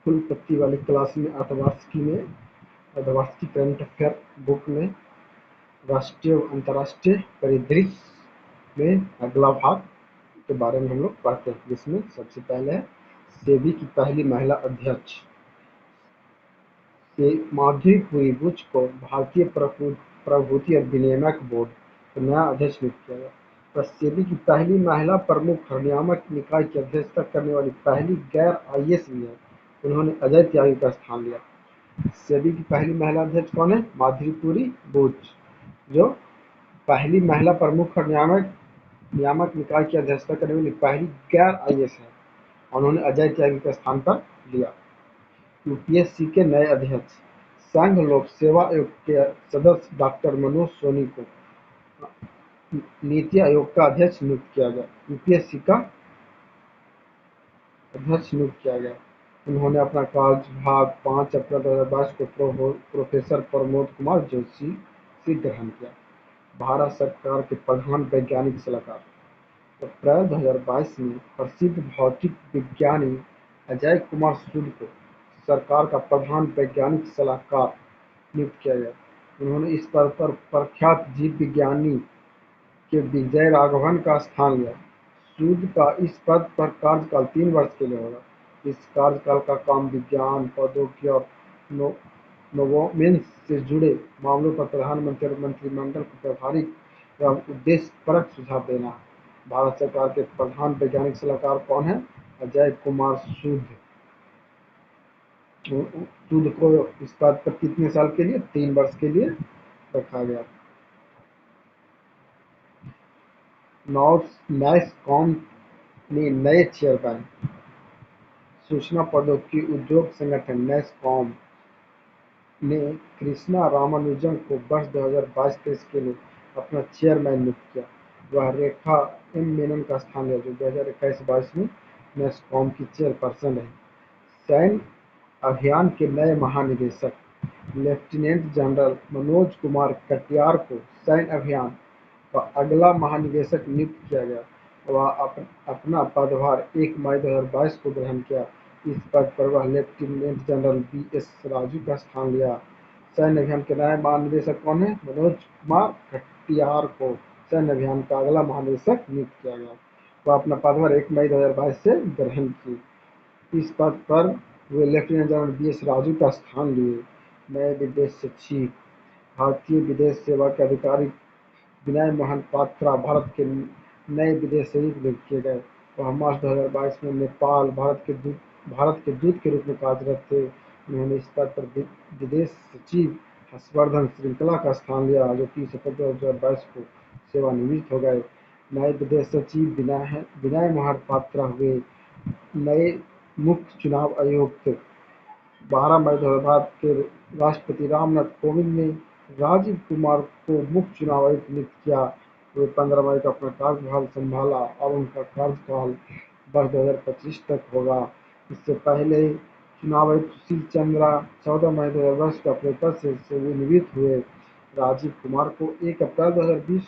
कुलपति वाली क्लास में 8 वर्ष की करंट अफेयर बुक में राष्ट्रीय और अंतर्राष्ट्रीय परिदृश्य में अगला भाग के बारे में हम लोग पढ़ते हैं, जिसमें सबसे पहले है सेबी की पहली महिला अध्यक्ष। माधुरी पुरी बुच को भारतीय प्रतिभूति और विनियामक बोर्ड का नया अध्यक्ष नियुक्त किया गया। वह सेबी की पहली महिला प्रमुख और नियामक निकाय की अध्यक्षता करने वाली पहली गैर आईएएस भी है। उन्होंने अजय त्यागी का स्थान लिया। सेबी की पहली महिला अध्यक्ष कौन है? माधुरी पुरी बुच, जो पहली महिला प्रमुख और नियामक निकाय की अध्यक्षता करने वाली पहली गैर आईएएस है। उन्होंने अजय त्यागी का स्थान पर लिया। यूपीएससी के नए अध्यक्ष। संघ लोक सेवा आयोग के सदस्य डॉक्टर मनोज सोनी को नीति आयोग का अध्यक्ष नियुक्त किया गया। यूपीएससी का अध्यक्ष नियुक्त किया गया। उन्होंने अपना कार्यभार 5 अप्रैल 2022 को प्रोफेसर प्रमोद कुमार जोशी से ग्रहण किया। भारत सरकार के प्रधान वैज्ञानिक सलाहकार। अप्रैल 2022 में प्रसिद्ध भौतिक विज्ञानी अजय कुमार सूद को सरकार का प्रधान वैज्ञानिक सलाहकार नियुक्त किया गया। उन्होंने इस पद पर प्रख्यात जीव विज्ञानी के विजय राघवन का स्थान लिया। सूद का इस पद पर कार्यकाल 3 वर्ष के लिए होगा। इस कार्यकाल का काम विज्ञान, प्रौद्योगिकी और नवोन्मेष से जुड़े मामलों पर प्रधानमंत्री और मंत्रिमंडल को व्यावहारिक एवं उद्देश्यपरक सुझाव देना है। भारत सरकार के प्रधान वैज्ञानिक सलाहकार कौन है? अजय कुमार सूद। सूद को इस पद पर कितने साल के लिए? 3 वर्ष के लिए रखा गया। नैसकॉम ने नए चेयरमैन। सूचना प्रौद्योगिकी उद्योग संगठन नैसकॉम ने कृष्णा रामानुजन को वर्ष 2022-23 के लिए अपना चेयरमैन नियुक्त किया। वह रेखा एम मेनन का स्थान लिया, जो 2021-22 में नैसकॉम की चेयरपर्सन रही। सैन्य अभियान के नए महानिदेशक। लेफ्टिनेंट जनरल मनोज कुमार कटियार को सैन्य अभियान का अगला महानिदेशक नियुक्त किया गया। वह अपना पदभार 1 मई 2022 को ग्रहण किया। इस पद पर वह लेफ्टिनेंट जनरल BS राजू का स्थान लिया। सैन्य अभियान के नए महानिदेशक कौन है? मनोज कुमार कटियार को सैन्य अभियान का अगला महानिदेशक नियुक्त किया गया। वह अपना पदभार 1 मई 2022 से ग्रहण की। इस पद पर वे लेफ्टिनेंट जनरल BS राजू का स्थान लिए। नए विदेश सचिव। भारतीय विदेश सेवा के अधिकारी विनय मोहन पात्रा भारत के नए विदेश सचिव नियुक्त किए गए। वह मार्च 2022 में नेपाल भारत के दूत के रूप में कार्यरत थे। उन्होंने इस पद पर विदेश सचिव हर्षवर्धन श्रृंखला का स्थान लिया, जो 30 अप्रैल 2022 को सेवानिवृत्त हो गए। नए विदेश सचिव विनय मोहन पात्रा हुए। नए मुख्य चुनाव आयुक्त। 12 मई 2022 के राष्ट्रपति रामनाथ कोविंद ने राजीव कुमार को मुख्य चुनाव आयुक्त नियुक्त किया। वे 15 मई को अपना कार्यभार संभाला और उनका कार्यकाल वर्ष 2025 तक होगा। इससे पहले चुनाव आयुक्त सुशील चंद्रा 14 मई 2022 को अपने पद से सेवानिवृत्त हुए। राजीव कुमार को 1 अप्रैल 2020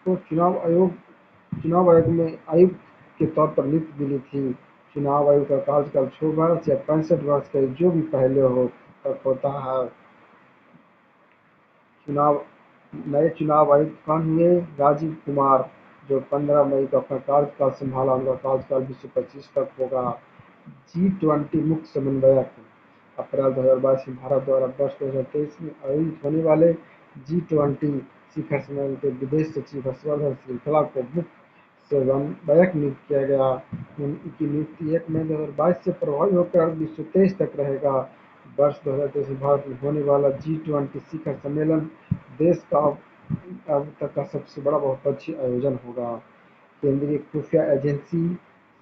को चुनाव आयोग में आयुक्त के तौर पर नियुक्ति मिली थी। चुनाव आयोग का कार्यकाल 6 वर्ष या 65 वर्ष का जो भी पहले हो तक होता है। नए चुनाव आयुक्त कौन हुए? राजीव कुमार, जो 15 मई को अपना कार्यकाल संभाला। उनका कार्यकाल 2025 तक होगा। G20 मुख्य समन्वयक। अप्रैल 2022 में भारत द्वारा वर्ष 2023 में आयोजित होने वाले G20 शिखर सम्मेलन के विदेश सचिव हर्षवर्धन श्रृंखला को मुख्य समन्वयक नियुक्त किया गया। उनकी नियुक्ति 1 मई 2022 से प्रभावी होकर 2023 तक रहेगा। वर्ष 2023 में भारत में होने वाला G20 शिखर सम्मेलन देश का अब तक का सबसे बड़ा बहुपक्षीय आयोजन होगा। केंद्रीय खुफिया एजेंसी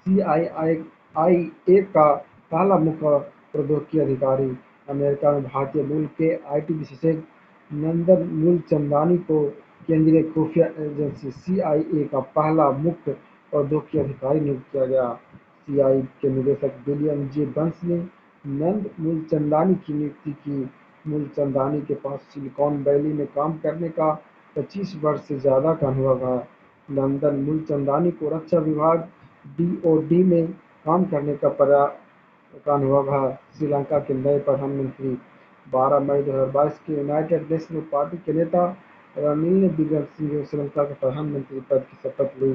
CIA का पहला मुख्य प्रौद्योगिकी अधिकारी। अमेरिका में भारतीय मूल के IT विशेषज्ञ नंदन मूलचंदानी को केंद्रीय खुफिया एजेंसी CIA का पहला मुख्य प्रौद्योगिकी अधिकारी नियुक्त किया गया। CIA के निदेशक विलियम J बंस ने नंद मूलचंदानी की नियुक्ति की। मूलचंदानी के पास सिलिकॉन वैली में काम करने का 25 वर्ष से ज़्यादा का अनुभव है। नंदन मूलचंदानी को रक्षा विभाग DoD में काम करने का का अनुभव है। श्रीलंका के नए प्रधानमंत्री 12 मई 2022 के यूनाइटेड नेशनल पार्टी के नेता रणनील विक्रमसिंघे श्रीलंका के प्रधानमंत्री पद की शपथ ली।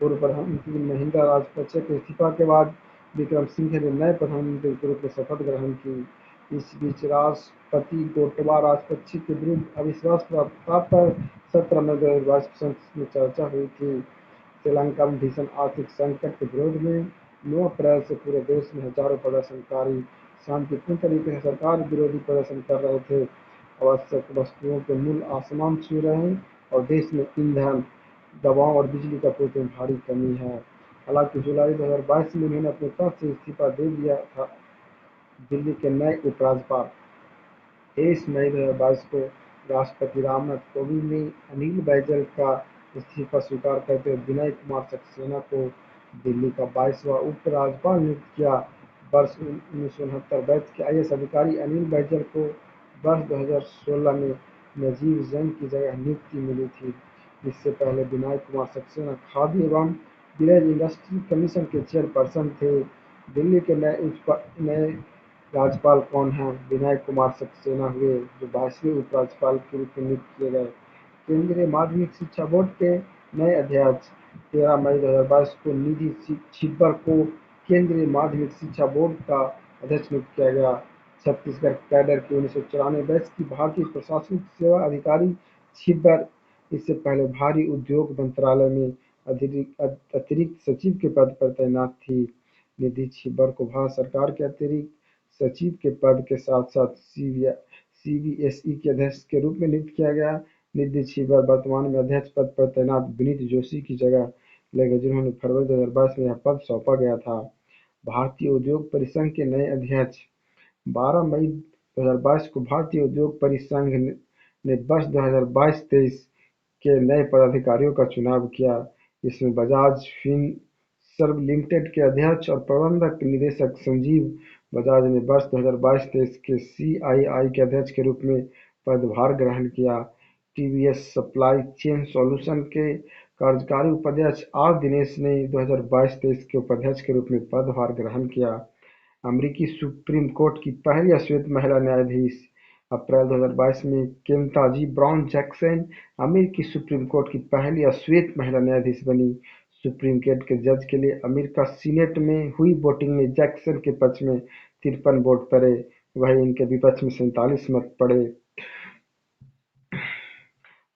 पूर्व प्रधानमंत्री महिंदा राजपक्षे के इस्तीफा के बाद विक्रमसिंघे ने नए प्रधानमंत्री के रूप में शपथ ग्रहण की। इस बीच राष्ट्रपति गोटबाया राजपक्षे के विरुद्ध अविश्वास प्रस्ताव पर 17 मई 2022 को संसद में चर्चा हुई थी। श्रीलंका में भीषण आर्थिक संकट के विरोध में 9 अप्रैल से पूरे देश में हजारों प्रदर्शनकारी शांतिपूर्ण तरीके से सरकार विरोधी प्रदर्शन कर रहे थे। आवश्यक वस्तुओं के मूल्य आसमान छू रहे हैं और देश में ईंधन, दवाओं और बिजली की आपूर्ति में भारी कमी है। हालांकि जुलाई 2022 में उन्होंने अपने पद से इस्तीफा दे दिया था। दिल्ली के नए उपराज्यपाल 23 मई 2022 को राष्ट्रपति रामनाथ कोविंद ने अनिल बैजल का इस्तीफा स्वीकार करते हुए विनय कुमार सक्सेना को दिल्ली का 22वां उपराज्यपाल नियुक्त किया। वर्ष 1969 बैच के आईएएस अधिकारी अनिल बैजल को वर्ष 2016 में नजीब जंग की जगह नियुक्ति मिली थी। इससे पहले विनय कुमार सक्सेना खादी एवं विलेज इंडस्ट्री कमीशन के चेयरपर्सन थे। दिल्ली के नए राज्यपाल कौन हैं? विनय कुमार सक्सेना हुए, जो 22वें उपराज्यपाल के रूप में नियुक्त किए गए। केंद्रीय माध्यमिक शिक्षा बोर्ड के नए अध्यक्ष 13 मई 2022 को निधि छिब्बर को केंद्रीय माध्यमिक शिक्षा बोर्ड का अध्यक्ष नियुक्त किया गया। छत्तीसगढ़ कैडर की 1994 बैच की भारतीय प्रशासनिक सेवा अधिकारी छिब्बर इससे पहले भारी उद्योग मंत्रालय में अतिरिक्त सचिव के पद पर तैनात थी। निधि छिब्बर को भारत सरकार के अतिरिक्त सचिव के पद के साथ-साथ सीबीएसई के अध्यक्ष के रूप में नियुक्त किया गया। निधि छिब्बर वर्तमान में अध्यक्ष पद पर तैनात विनीत जोशी की जगह लेंगे, जिन्हें फरवरी 2022 में यह पद सौंपा गया था। भारतीय उद्योग परिसंघ के नए अध्यक्ष 12 मई 2022 को भारतीय उद्योग परिसंघ ने वर्ष 2022-23 के नए पदाधिकारियों का चुनाव किया। इसमें बजाज फिनसर्व लिमिटेड के अध्यक्ष और प्रबंधक निदेशक संजीव बजाज ने वर्ष 2022-23 के सीआईआई के अध्यक्ष के रूप में पदभार ग्रहण किया। टीवीएस सप्लाई चेन सॉल्यूशन के कार्यकारी उपाध्यक्ष आर दिनेश ने 2022-23 के उपाध्यक्ष के रूप में पदभार ग्रहण किया। अमेरिकी सुप्रीम कोर्ट की पहली अश्वेत महिला न्यायाधीश अप्रैल 2022 में केंताजी ब्राउन जैक्सन अमेरिकी सुप्रीम कोर्ट की पहली अश्वेत महिला न्यायाधीश बनी। सुप्रीम कोर्ट के जज के लिए अमेरिका सीनेट में हुई वोटिंग में जैक्सन के पक्ष में 53 वोट पड़े, वहीं इनके विपक्ष में 47 मत पड़े।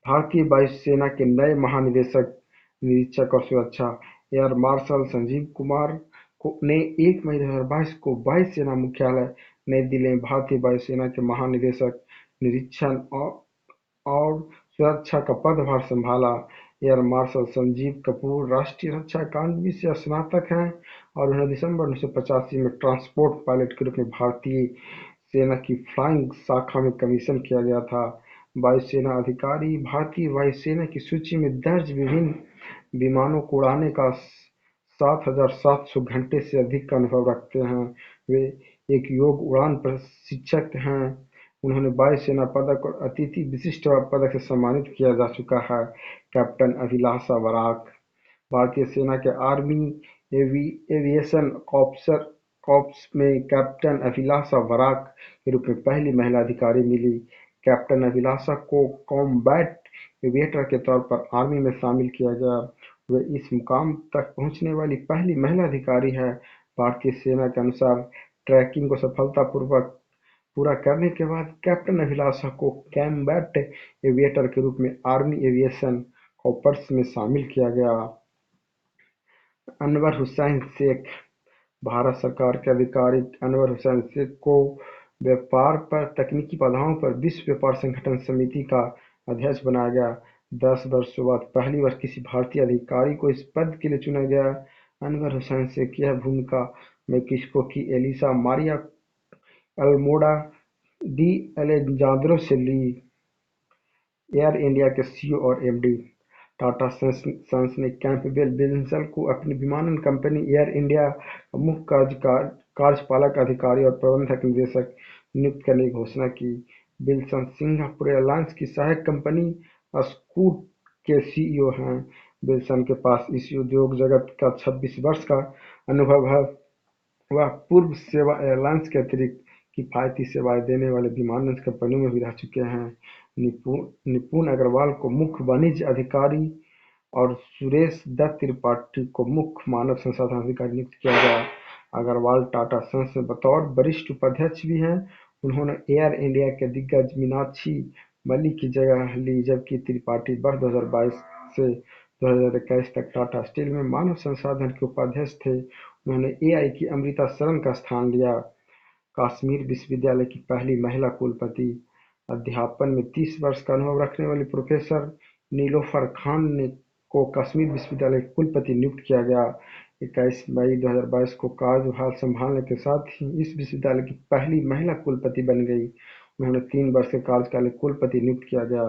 भारतीय वायुसेना के नए महानिदेशक, निरीक्षक और सुरक्षा एयर मार्शल संजीव कुमार ने 1 मई 2022 को वायु सेना मुख्यालय नई दिल्ली में भारतीय वायुसेना के महानिदेशक, निरीक्षण और सुरक्षा का पदभार संभाला। एयर मार्शल संजीव कपूर राष्ट्रीय रक्षा अकादमी से स्नातक हैं और उन्हें दिसंबर 1985 में ट्रांसपोर्ट पायलट के रूप में भारतीय सेना की फ्लाइंग शाखा में कमीशन किया गया था। वायुसेना अधिकारी भारतीय वायुसेना की सूची में दर्ज विभिन्न विमानों को उड़ाने का 7,700 घंटे से अधिक का अनुभव रखते हैं। वे एक योग्य उड़ान प्रशिक्षक हैं। उन्हें वायुसेना पदक और अतिथि विशिष्ट पदक से सम्मानित किया जा चुका है। कैप्टन अभिलाषा वराक भारतीय सेना के आर्मी एविएशन कॉर्प्स में कैप्टन अभिलाषा वराक के रूप में पहली महिला अधिकारी मिली। कैप्टन अभिलाषा को कॉम्बैट एविएटर के तौर पर आर्मी में शामिल किया गया। वे इस मुकाम तक पहुंचने वाली पहली महिला अधिकारी है। भारतीय सेना के अनुसार ट्रैकिंग को सफलतापूर्वक पूरा करने के बाद कैप्टन अभिलाषा को कॉम्बैट एविएटर के रूप में आर्मी एविएशन कॉर्प्स में शामिल किया गया। अनवर हुसैन शेख भारत सरकार के अधिकारी अनवर हुसैन शेख को व्यापार पर तकनीकी बाधाओं पर विश्व व्यापार संगठन समिति का अध्यक्ष बनाया गया। 10 वर्षों बाद पहली बार किसी भारतीय अधिकारी को इस पद के लिए चुना गया। अनवर हुसैन शेख की यह भूमिका मेक्सिको की Elisa Maria Almoda de Alejandro से ली। एयर इंडिया के सीईओ और एमडी टाटा सन्स ने कैंपबेल बिल्सन को अपनी विमानन कंपनी एयर इंडिया का मुख्य कार्यपालक अधिकारी और प्रबंधक निदेशक नियुक्त करने की घोषणा की। बिल्सन सिंगापुर एयरलाइंस की सहायक कंपनी स्कूट के सीईओ हैं। बिल्सन के पास इस उद्योग जगत का 26 वर्ष का अनुभव है। वह पूर्व सेवा एयरलाइंस के अतिरिक्त किफायती सेवाएं देने वाले विमानन कंपनियों में भी रह चुके हैं। निपुण अग्रवाल को मुख्य वाणिज्य अधिकारी और सुरेश दत्त त्रिपाठी को मुख्य मानव संसाधन अधिकारी नियुक्त किया गया। अग्रवाल टाटा सन्स में बतौर वरिष्ठ उपाध्यक्ष भी हैं। उन्होंने एयर इंडिया के दिग्गज मीनाक्षी मलिक की जगह ली, जबकि त्रिपाठी वर्ष 2022 से 2021 तक टाटा स्टील में मानव संसाधन के उपाध्यक्ष थे। उन्होंने एआई की अमृता शरण का स्थान लिया। कश्मीर विश्वविद्यालय की पहली महिला कुलपति। अध्यापन में 30 वर्ष का अनुभव रखने वाली प्रोफेसर नीलोफर खान को कश्मीर विश्वविद्यालय के कुलपति नियुक्त किया गया। 21 मई 2022 को कार्यभार संभालने के साथ ही इस विश्वविद्यालय की पहली महिला कुलपति बन गई। उन्होंने 3 वर्ष के कार्यकाल में कुलपति नियुक्त किया गया।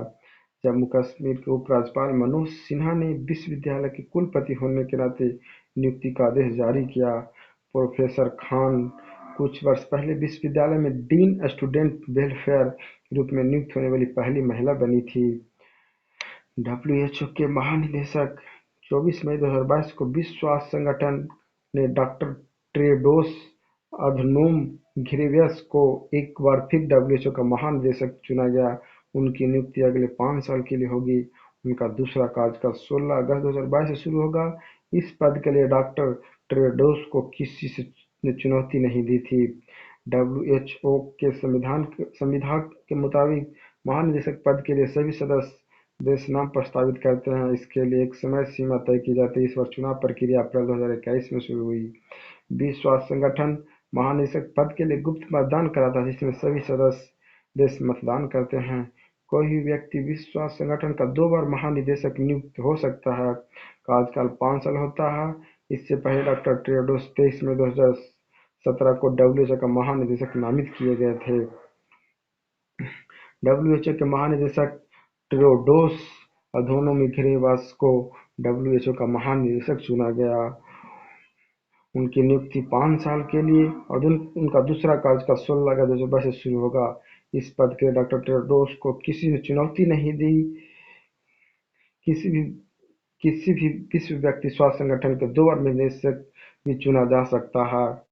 जम्मू कश्मीर के उपराज्यपाल मनोज सिन्हा ने विश्वविद्यालय के कुलपति होने के नाते नियुक्ति का आदेश जारी किया। प्रोफेसर खान कुछ वर्ष पहले विश्वविद्यालय में डीन स्टूडेंट वेलफेयर के रूप में नियुक्त होने वाली पहली महिला बनी थी। डब्ल्यूएचओ के महानिदेशक 24 मई 2022 को विश्व स्वास्थ्य संगठन ने डॉक्टर टेड्रोस अधनोम घेब्रेयेसस को एक बार फिर डब्ल्यूएचओ का महानिदेशक चुना गया। उनकी नियुक्ति अगले 5 साल के लिए होगी। उनका दूसरा कार्यकाल 16 अगस्त 2022 से शुरू होगा। इस पद के लिए डॉक्टर टेड्रोस को किसी ने चुनौती नहीं दी थी। डब्ल्यूएचओ के संविधान के मुताबिक महानिदेशक पद के लिए सभी सदस्य देश नाम प्रस्तावित करते हैं। इसके लिए एक समय सीमा तय की जाती है। इस वर्ष चुनाव प्रक्रिया अप्रैल 2021 में शुरू हुई। विश्व स्वास्थ्य संगठन महानिदेशक पद के लिए गुप्त मतदान कराता है, जिसमें सभी सदस्य देश मतदान करते हैं। कोई भी व्यक्ति विश्व स्वास्थ्य संगठन का 2 बार महानिदेशक नियुक्त हो सकता है। कार्यकाल 5 साल होता है। इससे पहले डॉक्टर टेड्रोस 23 मई 2017 को डब्ल्यूएचओ का महानिदेशक नामित किए गए थे। डब्ल्यूएचओ के महानिदेशक टेड्रोस अधनोम घेब्रेयेसस को डब्ल्यूएचओ का महानिदेशक चुना गया। उनकी नियुक्ति 5 साल के लिए और उनका दूसरा कार्यकाल 16 अगस्त 2022 से शुरू होगा। इस पद के लिए डॉक्टर टेड्रोस को किसी ने चुनौती नहीं दी। किसी भी किसी भी विश्व व्यक्ति स्वास्थ्य संगठन के 2 बार महानिदेशक भी चुना जा सकता है।